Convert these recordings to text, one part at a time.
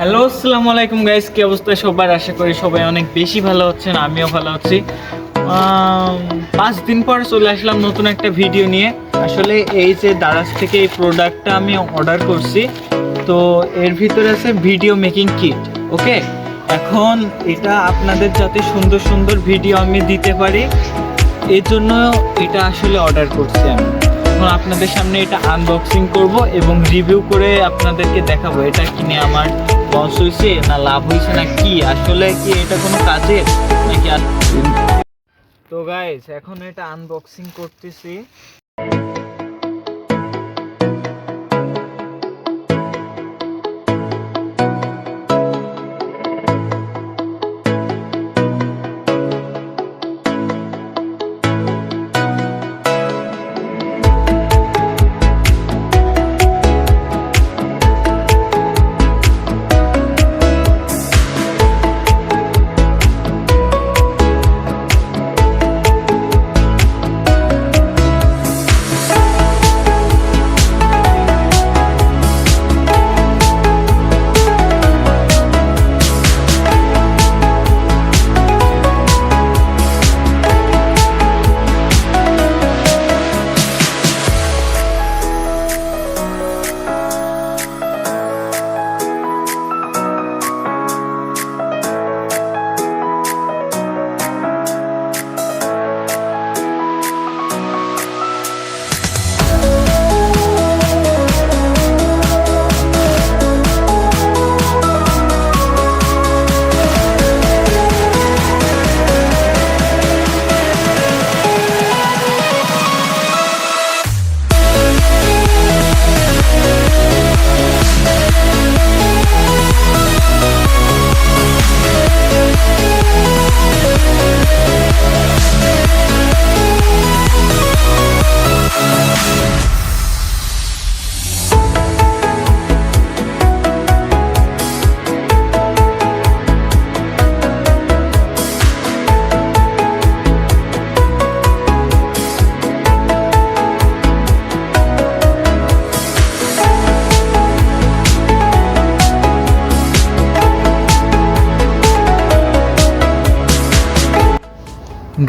Hello, আসসালামু আলাইকুম guys. কি অবস্থা সবার? আশা করি সবাই অনেক বেশি ভালো আছেন, আমিও ভালো আছি। 5 দিন পর চলে আসলাম নতুন একটা ভিডিও নিয়ে। আসলে এই যে দারাজ থেকে এই প্রোডাক্টটা আমি অর্ডার করছি, তো এর ভিতরে আছে ভিডিও মেকিং কিট। ওকে, এখন এটা আপনাদের যাতে সুন্দর সুন্দর ভিডিও আমি দিতে পারি, এই জন্য এটা আসলে অর্ডার করছি আমি। এখন আপনাদের সামনে এটা আনবক্সিং করব এবং রিভিউ করে আপনাদেরকে দেখাবো এটা কিনে আমার লস হয়েছে না লাভ হয়েছে না কি, আসলে কি এটা কোনো কাজের নাকি। তো গাইস, এখন এটা আনবক্সিং করতেছি।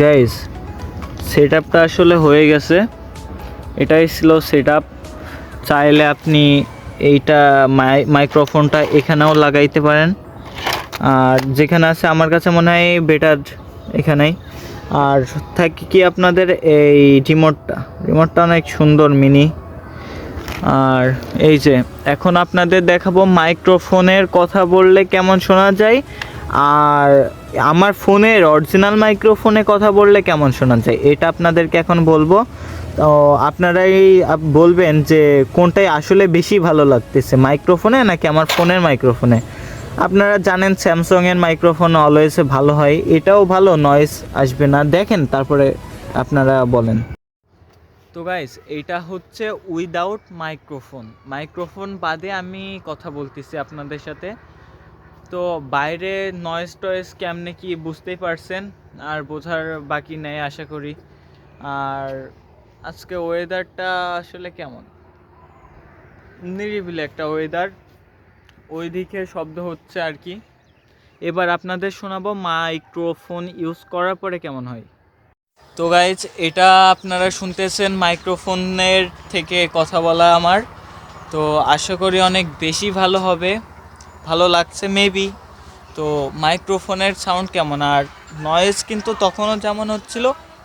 গাইস, সেট আপটা আসলে হয়ে গেছে। এটাই ছিল সেট আপ। চাইলে আপনি এইটা মাইক্রোফোনটা এখানেও লাগাইতে পারেন, আর যেখানে আছে আমার কাছে মনে হয় বেটার এখানেই। আর থাকে কি আপনাদের এই রিমোটটা অনেক সুন্দর মিনি। আর এই যে এখন আপনাদের দেখাবো মাইক্রোফোনের কথা বললে কেমন শোনা যায়, আর আমার ফোনের অরিজিনাল মাইক্রোফোনে কথা বললে কেমন শোনা যায়, এটা আপনাদেরকে এখন বলবো। তো আপনারাই বলবেন যে কোনটাই আসলে বেশি ভালো লাগতেছে, মাইক্রোফোনে নাকি আমার ফোনের মাইক্রোফোনে। আপনারা জানেন স্যামসাংয়ের মাইক্রোফোন অলওয়েজ ভালো হয়, এটাও ভালো, নয়েজ আসবে না। দেখেন তারপরে আপনারা বলেন। তো গাইস, এইটা হচ্ছে উইদাউট মাইক্রোফোন বাদে আমি কথা বলতেছি আপনাদের সাথে। তো বাইরে নয়েজ কেমনে কি বুঝতেই পারছেন, আর বোঝার বাকি নেই আশা করি। আর আজকে ওয়েদারটা আসলে কেমন, নিরিবিলি একটা ওয়েদার, ওই দিকে শব্দ হচ্ছে আর কি। এবার আপনাদের শোনাবো মাইক্রোফোন ইউজ করার পরে কেমন হয়। তো গাইজ, এটা আপনারা শুনতেছেন মাইক্রোফোনের থেকে কথা বলা আমার। তো আশা করি অনেক বেশি ভালো হবে, ভালো লাগছে মেবি। তো মাইক্রোফোনের সাউন্ড কেমন, আর নয়েজ কিন্তু তখনও যেমন হচ্ছিল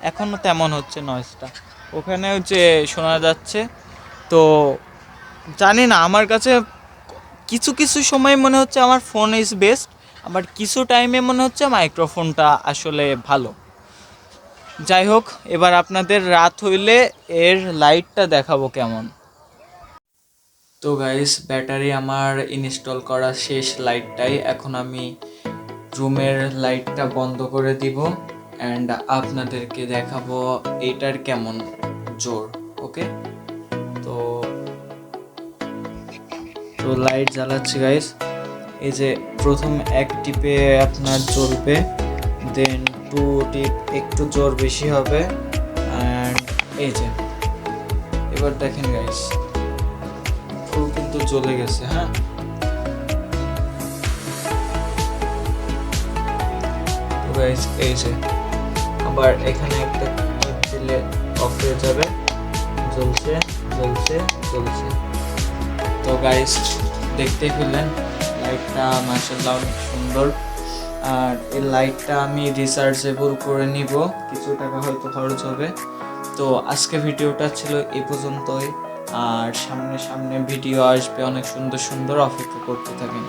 এখনও তেমন হচ্ছে নয়েজটা, ওখানেও যে শোনা যাচ্ছে। তো জানি না, আমার কাছে কিছু কিছু সময় মনে হচ্ছে আমার ফোন ইজ বেস্ট, আবার কিছু টাইমে মনে হচ্ছে মাইক্রোফোনটা আসলে ভালো। যাই হোক, এবার আপনাদের রাত হইলে এর লাইটটা দেখাবো কেমন। তো গাইস, ব্যাটারি আমার ইনস্টল করা শেষ লাইটটাই। এখন আমি রুমের লাইটটা বন্ধ করে দিব অ্যান্ড আপনাদেরকে দেখাবো এইটার কেমন জোর। ওকে, তো তো লাইট জ্বালাচ্ছি গাইস। এই যে প্রথম এক টিপে আপনার জ্বলবে, দেন 2 টিপ একটু জোর বেশি হবে, অ্যান্ড এই যে এবার দেখেন গাইস, ফুল কিন্তু জ্বলে গেছে। হ্যাঁ, গাইস, এই যে আবার এখানে একটা টিপ দিলে অফ হয়ে যাবে, জ্বলছে জ্বলছে জ্বলছে। তো গাইস দেখতেই পেলেন লাইটটা মাশাআল্লাহ অনেক সুন্দর। আর এই লাইটটা আমি রিচার্জেবল করে নিব, কিছু টাকা হয়তো খরচ হবে। তো আজকে ভিডিওটা ছিল এই পর্যন্তই, আর সামনে সামনে ভিডিও আসবে অনেক সুন্দর সুন্দর, অপেক্ষা করতে থাকেন।